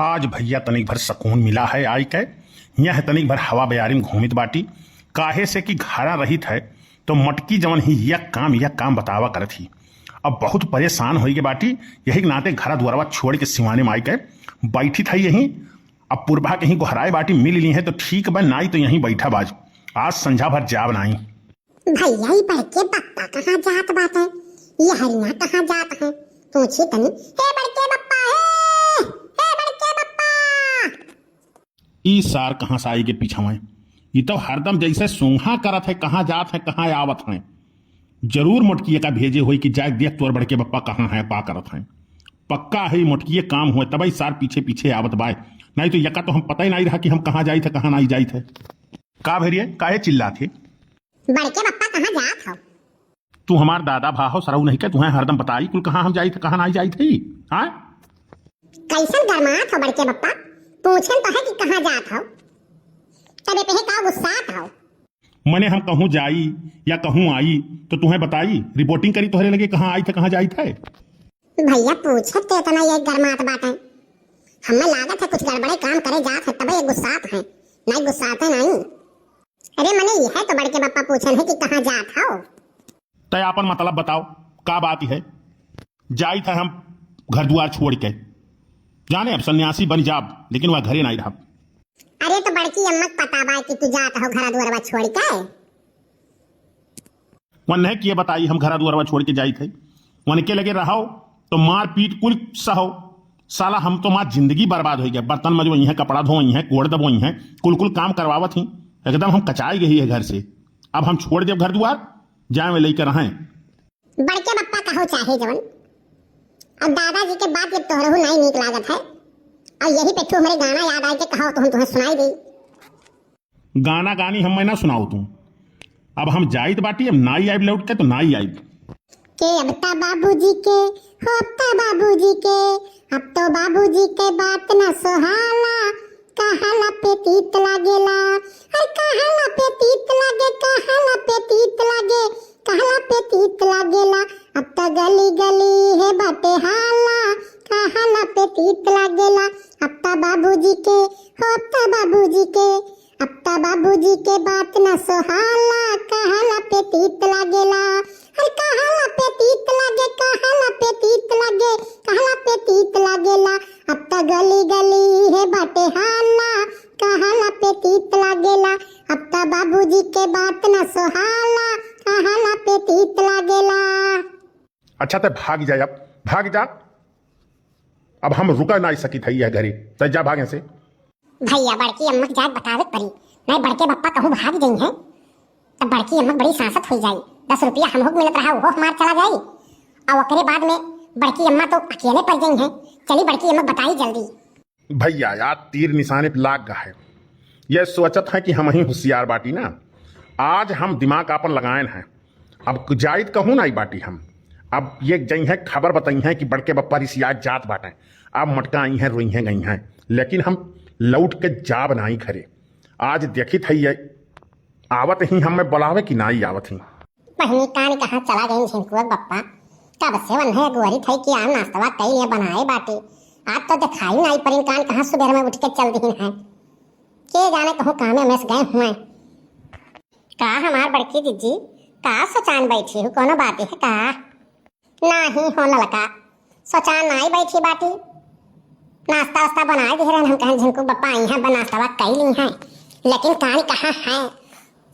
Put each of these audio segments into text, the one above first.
आज भैया तनिक भर सकून मिला है आई के यह तनिक भर हवा बयारी में घूमित बाटी काहे से कि घरा रहित है तो मटकी जवन ही यह काम बतावा करत ही। अब बहुत परेशान हो गए बाटी यही नाते घरा द्वारा छोड़ के सिवाने में आई के बैठी था यहीं। अब पूर्वा कहीं गोहराए बाटी मिल ली है तो ठीक बा नाई तो यहीं बैठा बाज आज संझा भर जाब नाई। भैया ही बड़के बप्पा कहाँ जात बात है ये हरिया कहाँ जात है पूछी तनी हे बड़के बप्पा हे बड़के बप्पा। ई सार कहाँ से आई के पीछा में ये तो हरदम जैसे सूंघा करत है कहाँ जात है कहाँ आवत है। जरूर मोटकिए का भेजे हुई कि जाए देख तोर बड़के बप्पा कहाँ है पा करत है। पक्का है मोटकिए काम हुए तब सार पीछे पीछे आवत बाय नहीं तो यका तो हम पता ही नहीं रहा कि हम कहाँ जाई थे कहाँ नहीं जाई थे। का भैया काहे चिल्ला थे बड़के बप्पा कहाँ जात हो तू हमार दादा भाहो सरऊ नहीं के तुम्हें हरदम बताई कुल कहाँ हम जाई थे कहाँ नहीं जाई थी। हाँ कैसन गरमात हो बड़के बप्पा पूछन तो है कि कहाँ जात हो तबे पे का गुस्सात हो। मैंने हम कहूँ जाई या कहूँ आई तो तुम्हें बताई रिपोर्टिंग करी तोहरे लगे कहाँ आई थे कहाँ जाई थे। भैया पूछत तो इतना ये गरमात बात है हमें लागत है कुछ गड़बड़े काम करे जात है तबे ये गुस्सात है नहीं गुस्सात है नहीं। अरे मने यह है तो बड़के बप्पा पूछन है कि कहाँ जात हो। तय अपन मतलब बताओ का बात है। जाई था हम घर द्वार छोड़ के जाने अब सन्यासी बन जाब लेकिन वह घरे नहीं रहा। अरे तो बड़की अम्मक पता बा कि तू जात हो घर द्वार छोड़ के वन है कि ये बताई हम घर द्वार छोड़ के जाई थे वन के लगे रहो तो मार पीट कुल सहो साला हम तो मार जिंदगी बर्बाद हो गया। बर्तन में जो वही है कपड़ा धो वही है कोड़ दब वही है कुल काम करवावत ही एकदम हम कचाई गई है घर से। अब हम छोड़ दे घर द्वार जाए में लेकर रहें। बड़के बप्पा कहो चाहे जवन अब दादाजी के बात जब तोहरहु नहीं नीक लागत है और यही पे हमारे गाना याद आए के कहो तो हम तुम्हें सुनाई दी। गाना गानी हम मैं ना सुनाओ तुम अब हम जाइत बाटी अब नाई आइब लौट के तो नाई आइब के अब ता बाबूजी के हो अब ता बाबूजी के अब तो बाबूजी के बात न सोहाला कहाला पे तीत लागेला हर कहाला पे तीत लागे कहाला पे तीत लागे कहाला पे तीत लागेला अब तो गली गली है बाटे हाला कहाला पे तीत लागेला अब तो बाबूजी के हो अब तो बाबूजी के अब तो बाबूजी के बात न सोहाला कहाला पे तीत लागेला हर कहाला पे तीत लागे कहाला पे तीत लागे कहाला पे तीत लागेला अब तो गली गली है बाटे हाला कहाला पे तीत लागेला अब तो बाबूजी के बात न सोहाला कहाला पे तीत लागेला। अच्छा तो भाग जाए अब भाग जा अब हम रुका नहीं सकी थी यह घरे तो जा भागे से। भैया बड़की अम्मक जात बतावे पड़ी नहीं बड़के बप्पा कहूँ भाग गई है तब बड़की अम्मक बड़ी सांसत हो जाई 10 रुपया हमको मिलत रहा वो हमार चला जाई और ओकरे बाद में बड़की अम्मा तो अकेले पड़ गई हैं। चली बड़की अम्मक बताई जल्दी। भैया यार तीर निशाने पे लाग गए यह सोचत है कि हम ही होशियार बाटी ना आज हम दिमाग अपन लगाए हैं। अब जाइत कहूँ ना बाटी हम अब ये जई है खबर बताई है कि बड़के बप्पा रिसिया जात बाटे अब मटका आई हैं रोई हैं गई हैं लेकिन हम लौट के जाब नहीं खरे आज देखी थी ये आवत ही हमें बुलावे कि नहीं आवत ही। पहनी कान कहाँ चला गई झिंकुआ बप्पा कब से वन है गुआरी थई कि आम नाश्ता कई लिए बनाए बाटे आज तो दिखाई नहीं पर कान कहाँ सुबह में उठ के चल दी है के जाने कहूँ कामे में गए हुए का हमार बड़की दीदी का सोचान बैठी हूँ कोनो बात है का नहीं हो ललका सोचान नहीं बैठी बाटी नाश्ता वास्ता बनाए दे रहे हम कहें झिंकू बप्पा आई हैं नाश्ता कई ली हैं लेकिन कान कहाँ है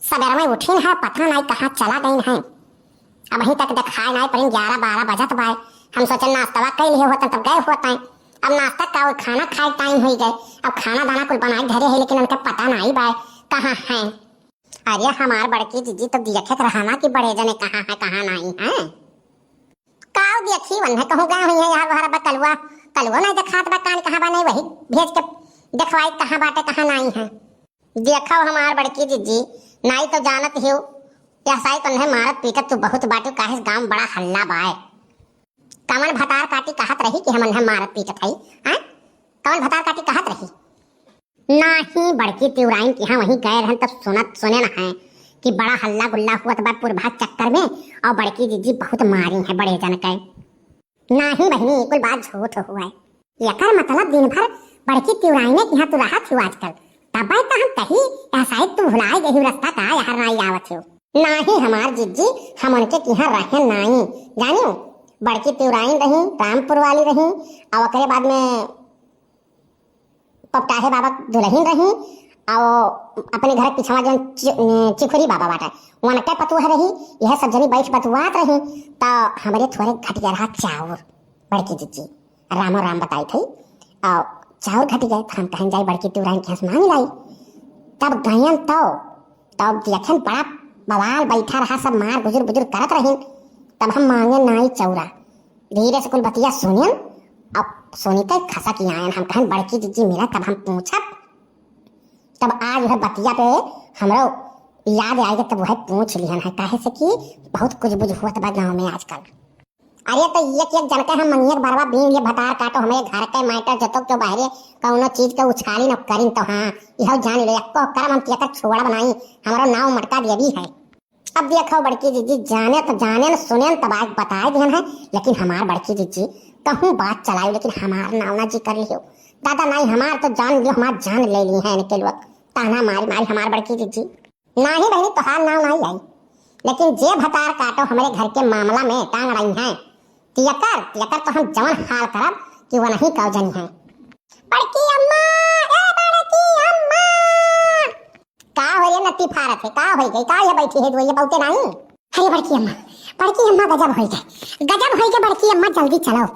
सवेरे में उठी है पता नहीं कहाँ चला गई है अब अभी तक दिखाए नहीं पर 11-12 बजत बाय हम सोचे नाश्ता कई लिए होते तब गए होते हैं अब नाश्ता का और खाना खाए टाइम हो गए अब खाना दाना कुछ बनाए धरे है लेकिन उनका पता नहीं बाय कहाँ है। अरे हमार बड़की दीदी तो देखे रहना कि बड़े जने कहाँ है कहाँ नहीं है काव देखी वन है कहूँ गए हुई है यहाँ बाहर कलुआ कलुआ नहीं दिखात बा कान कहाँ बा नहीं वही भेज के दिखवाई कहाँ बाटे कहाँ नहीं है। देखो हमार बड़की दीदी नहीं तो जानत हो साई तो नहीं मारत पीटत तू बहुत बाटू काहे गांव बड़ा हल्ला बाय कमन भतार काटी कहत रही कि हमन मारत पीटत हई हां कमन भतार काटी कहत रही नाही बड़की तिवराइन की हां वहीं गए रहन तब सुने ना है कि बड़ा हल्ला गुल्ला हुआ बा पूर्वा चक्कर में और बड़की दीदी बहुत मारी है बड़े जन के नहीं बहनी कुल बात झूठ हुआ है यकर मतलब दिन भर बड़की तिवराइने की यहाँ तू रहा थी आजकल, तब तो हम कही शायद तू भुलाए गई रास्ता का यहाँ नहीं आवत हो। नाही हमार जिज्जी, हम उनके यहाँ रहे नहीं जानियो। बड़की तिवराइन रही, रामपुर वाली रही, और ओकरे बाद में पपटाहे बाबा दुल्हन रही, और अपने घर पिछवा जो चिखुरी बाबा बाटा वहाँ के पतुआ रही। यह सब जनी बैठ बतुआत रही तो हमारे थोड़े घटिया रहा चाउर। बड़की जिज्जी रामो राम बताई थी और चाउर घट गए, हम कहीं जाए बड़की तिवराइन के यहाँ मांग लाई। तब गयन तब देखन बड़ा बवाल बैठा रहा, सब मार बुजुर बुजुर करत रही। तब हम मांगे नाई चौरा, धीरे से कुल बतिया सुनियन, अब सुनी तक खसा की आयन। हम कहें बड़की जिज्जी मिला, तब हम पूछब, तब आज वह बतिया पे हमरो याद आएगा, तब वह पूछ लिहन है। काहे से कि बहुत कुछ बुझ हुआ बा गाँव में आजकल। अरे तो एक जनके हम मंगियर बरवा बीन ये भटार काटो हमें घर के मैटर जतो क्यों बाहरे कौनो चीज के उछाली न करिन तो हाँ यह जान ले को करम हम केकर छोड़ा बनाई हमारा नाव मटका देवी है। अब देखो बड़की जिज्जी जाने तो जाने न सुने तब आज बताए दिहन है, लेकिन हमार बड़की जिज्जी कहूँ बात चलाओ लेकिन हमार नाव ना जी कर लियो। दादा नहीं हमार तो जान लियो, हमार जान ले ली है इनके लोग ताना मारी मारी हमार बड़की जिज्जी नहीं बहनी तोहार नाव नहीं आई, लेकिन जे भटार काटो हमारे घर के मामला में टांग रही है तियकर तो हम जवन हाल करब कि वो नहीं कह जनी है। बड़की अम्मा, ए बड़की अम्मा, का हो रे नती फारत है, का हो गई, का ये बैठी है ये बहुते नहीं। अरे बड़की अम्मा गजब हो गए बड़की अम्मा, जल्दी चलो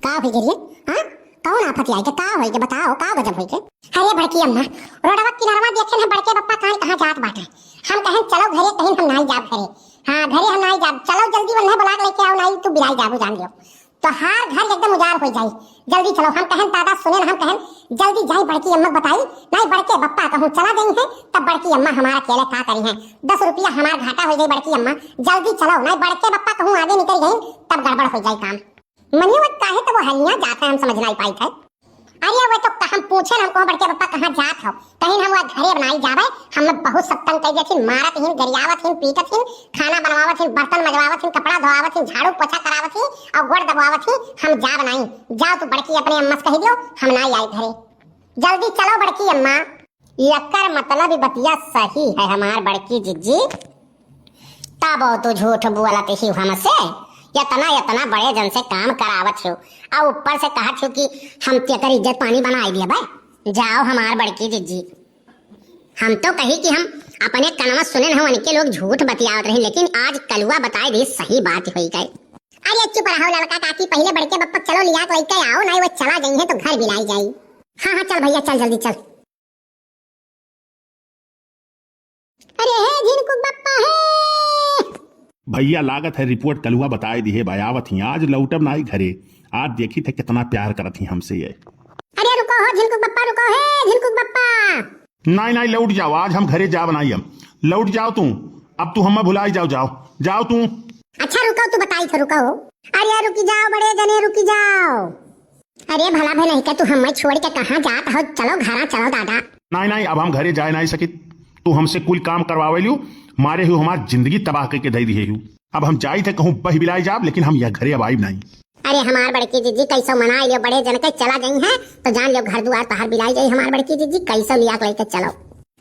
का हो गई हां कौन आफत आई के का हो गई बताओ, का गजब हो गई। अरे बड़की अम्मा रोडवा किनारवा देखे ना बड़के बप्पा कहां जात बाटे, हम कहें चलो घरे कहीं हम नहीं जाब घरे, हाँ घरे हम नहीं जाब, चलो जल्दी वन्हे बुला के लेके आओ नहीं तू बिराई जाबू जान लियो तो हार घर एकदम उजाड़ हो जाई, जल्दी चलो। हम कहें दादा सुने हम कहें जल्दी जाई बड़की अम्मा बताई नहीं बड़के बप्पा कहूँ चला गई है, तब बड़की अम्मा हमारा अकेले का करी है, 10 रुपया हमारा घाटा हो गई बड़की अम्मा जल्दी चलो नहीं बड़के बप्पा कहूँ आगे निकल गई तब गड़बड़ हो जाए काम। मनियो मत काहे तो वो हलियां जाता है हम समझ नहीं पाई थे। अरे वो तो हम पूछे हमको बड़के बप्पा कहाँ जात हो, कहीं हम वो घरे बनाई जावे, हम लोग बहुत सत्तन कह देथिन मारत हिन गरियावत हिन पीटत हिन खाना बनवावत हिन बर्तन मजवावत हिन कपड़ा धोवावत हिन झाड़ू पोछा करावत हिन और गोड़ दबावत हिन, हम जा बनाई जाओ तू बड़की अपने अम्मा से कह दियो हम नहीं आई घरे, जल्दी चलो बड़की अम्मा। यकर मतलब बतिया सही है हमार बड़की जिज्जी, तब तो झूठ बोलत ही हमसे इतना बड़े जन से काम करावत हो और ऊपर से कहत हो कि हम तेकर इज्जत पानी बनाई दिया भाई। जाओ हमार बड़की जिज्जी, हम तो कही कि हम अपने कनमा सुने हो उनके लोग झूठ बतियावत रहे, लेकिन आज कलुआ बताए दी सही बात हो गई। अरे चुप रहो लड़का काकी, पहले बड़के बप्पा चलो लिया के लेके आओ नहीं वो चला गई है तो घर बिलाई जाई। हाँ चल भैया चल जल्दी चल। अरे है जिनको बप्पा है भैया लागत है रिपोर्ट कलुआ बताए दी है बयावत ही आज लौटब नाई घरे, आज देखी थे कितना प्यार करत ही हमसे ये। अरे रुको हो झिनकुक बप्पा, रुको है झिनकुक बप्पा। नहीं लौट जाओ, आज हम घरे जा बनाई हम लौट जाओ तू, अब तू हमें भुलाई जाओ तू। अच्छा रुको तू बताई थे रुको। अरे रुकी जाओ बड़े जने रुकी जाओ। अरे भला भाई नहीं क्या तू हमें छोड़ के कहाँ जात हो, चलो घरा चलो दादा। नहीं अब हम घरे जा नहीं सकी, तू हमसे कुल काम करवावे लियो मारे हु हमारी जिंदगी तबाह करके दे दी है। अब हम जाई थे कहूँ बह बिलाई जाब, लेकिन हम यह घरे अब आई नहीं। अरे हमार बड़की जिज्जी कैसो मना लियो बड़े जन के चला गई है तो जान लियो घर दुआर बाहर बिलाई जाई हमार बड़की जिज्जी कैसो लिया के लेके चलो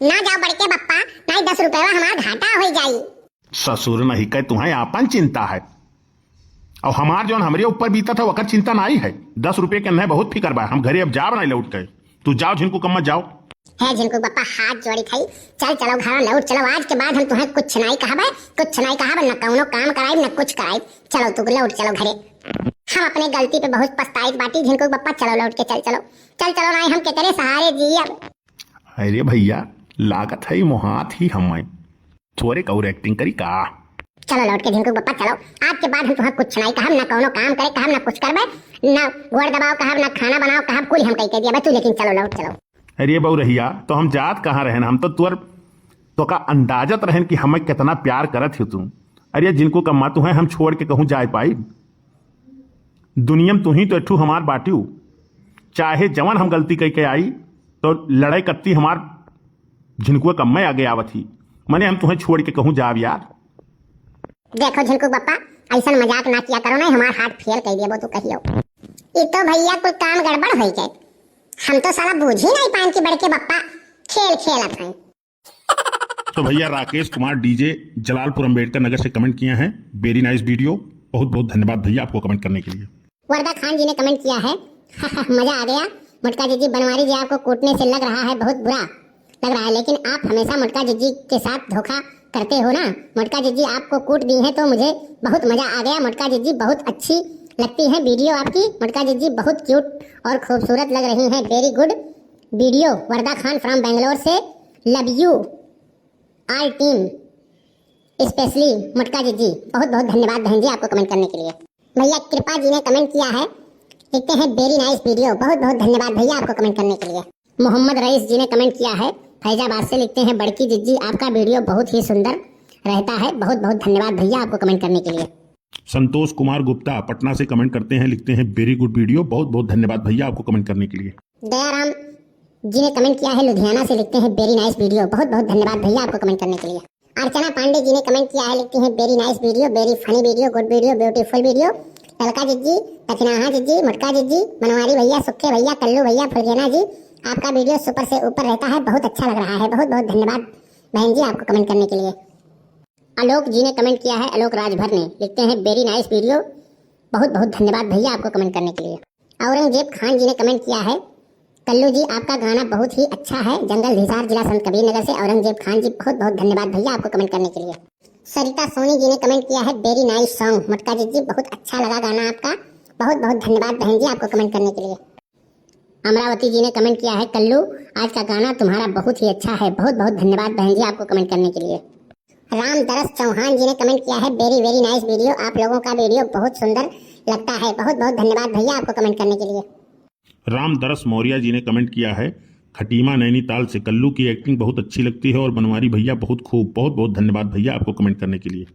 ना जाओ बड़के बप्पा नहीं 10 रुपया हमारा घाटा हो जाई। ससुर नहीं कह तुम्हें आपन चिंता है और हमार जो हमारे ऊपर बीता था वकर चिंता नहीं है, 10 रुपये के नहीं बहुत फिक्र बा, हम घरे अब जा नहीं लौट गए, तू जाओ झिनको कम्मा जाओ। है जिनको बप्पा हाथ जोड़ी थई चलो घर लौट चलो, आज के बाद हम तुम्हें कुछ नहीं कहबे न कौनो काम कराई न कुछ कराई, चलो तू लौट चलो घरे। हम अपने गलती पे बहुत पछताई बाटी जिनको बप्पा चलो लौट के चल चलो नहीं हम केकरे सहारे जिया। अरे भैया लागत है मोहात ही हमें थोड़े और एक्टिंग करी का, चलो लौट के जिनको बप्पा चलो, आज के बाद हम तुम्हें कुछ नहीं कहब न कौनो काम करे कहब न कुछ करबे न गोड़ दबाओ कहब न खाना बनाओ कहब कुल हम कह के दिया तू, लेकिन चलो लौट चलो। अरे बहु रहिया तो हम जात कहाँ रहन, हम तो तुअर तो का अंदाजत रहन कि हमें कितना प्यार करत हो तुम। अरे जिनको कम्मा तू है हम छोड़ के कहूँ जाए पाई, दुनिया में तू ही तो एठू हमार बाटू, चाहे जवन हम गलती कह के आई तो लड़ाई करती हमार झिनको कम्मे आगे आवत ही, मने हम तुम्हें छोड़ के कहूँ जाब यार। देखो झिनको बप्पा ऐसा मजाक ना किया करो नहीं, हमारा हाथ फेल कह दिया वो तो कहियो। ये तो भैया कुछ काम गड़बड़ हो गए। हम तो साला बूझ ही नहीं पाए कि बड़के बप्पा खेल खेलत हैं। तो भैया राकेश कुमार डीजे जलालपुर अंबेडकर नगर से कमेंट किए हैं, वेरी नाइस वीडियो। बहुत बहुत धन्यवाद भैया आपको कमेंट करने के लिए। वरदा खान जी ने कमेंट किया है, मजा आ गया मोटका जीजी। बनवारी जी आपको कूटने से लग रहा है बहुत बुरा लग रहा है, लेकिन आप हमेशा मोटका जीजी के साथ धोखा करते हो ना। मोटका जीजी आपको कूट दी है तो मुझे बहुत मजा आ गया। मोटका जीजी बहुत अच्छी लगती है वीडियो आपकी। मोटका जीजी बहुत क्यूट और खूबसूरत लग रही है। Very good video. Varda Khan from Bangalore से love you all team specially मोटका जीजी। बहुत बहुत धन्यवाद बहन जी आपको कमेंट करने के लिए। भैया कृपा जी ने कमेंट किया है, लिखते हैं वेरी नाइस वीडियो। बहुत बहुत धन्यवाद भैया आपको कमेंट करने के लिए। मोहम्मद रईस जी ने कमेंट किया है फैजाबाद से, लिखते हैं बड़की जीजी आपका वीडियो बहुत ही सुंदर रहता है। बहुत बहुत धन्यवाद भैया आपको कमेंट करने के लिए। संतोष कुमार गुप्ता पटना से कमेंट करते हैं, लिखते हैं वेरी गुड वीडियो। बहुत बहुत धन्यवाद भैया आपको कमेंट करने के लिए। दयाराम जी ने कमेंट किया है लुधियाना से, लिखते हैं वेरी नाइस वीडियो। बहुत बहुत धन्यवाद भैया आपको कमेंट करने के लिए। अर्चना पांडे जी ने कमेंट किया है, लिखती हैं very nice video, very funny video, good video, beautiful video. तलका जीजी, दक्षिणाहा जीजी, मोटका जीजी, बनवारी भैया, सुक्के भैया, कल्लू भैया, फुलजेना जी, आपका वीडियो सुपर से ऊपर रहता है। बहुत अच्छा लग रहा है। बहुत बहुत धन्यवाद बहन जी आपको कमेंट करने के लिए। आलोक जी ने कमेंट किया है, आलोक राजभर ने, लिखते हैं वेरी नाइस वीडियो। बहुत बहुत धन्यवाद भैया आपको कमेंट करने के लिए। औरंगजेब खान जी ने कमेंट किया है, कल्लू जी आपका गाना बहुत ही अच्छा है। जंगल हिसार जिला संत कबीर नगर से औरंगजेब खान जी। बहुत बहुत धन्यवाद भैया आपको कमेंट करने के लिए। सरिता सोनी जी ने कमेंट किया है, वेरी नाइस सॉन्ग मोटका जी, बहुत अच्छा लगा गाना आपका। बहुत बहुत धन्यवाद बहन जी आपको कमेंट करने के लिए। अमरावती जी ने कमेंट किया है, कल्लू आज का गाना तुम्हारा बहुत ही अच्छा है। बहुत बहुत धन्यवाद बहन जी आपको कमेंट करने के लिए। राम दरस चौहान जी ने कमेंट किया है, वेरी वेरी नाइस वीडियो, आप लोगों का वीडियो बहुत सुंदर लगता है। बहुत बहुत धन्यवाद भैया आपको कमेंट करने के लिए। राम दरस मौर्य जी ने कमेंट किया है, खटीमा नैनीताल से, कल्लू की एक्टिंग बहुत अच्छी लगती है और बनवारी भैया बहुत खूब। बहुत बहुत धन्यवाद भैया आपको कमेंट करने के लिए।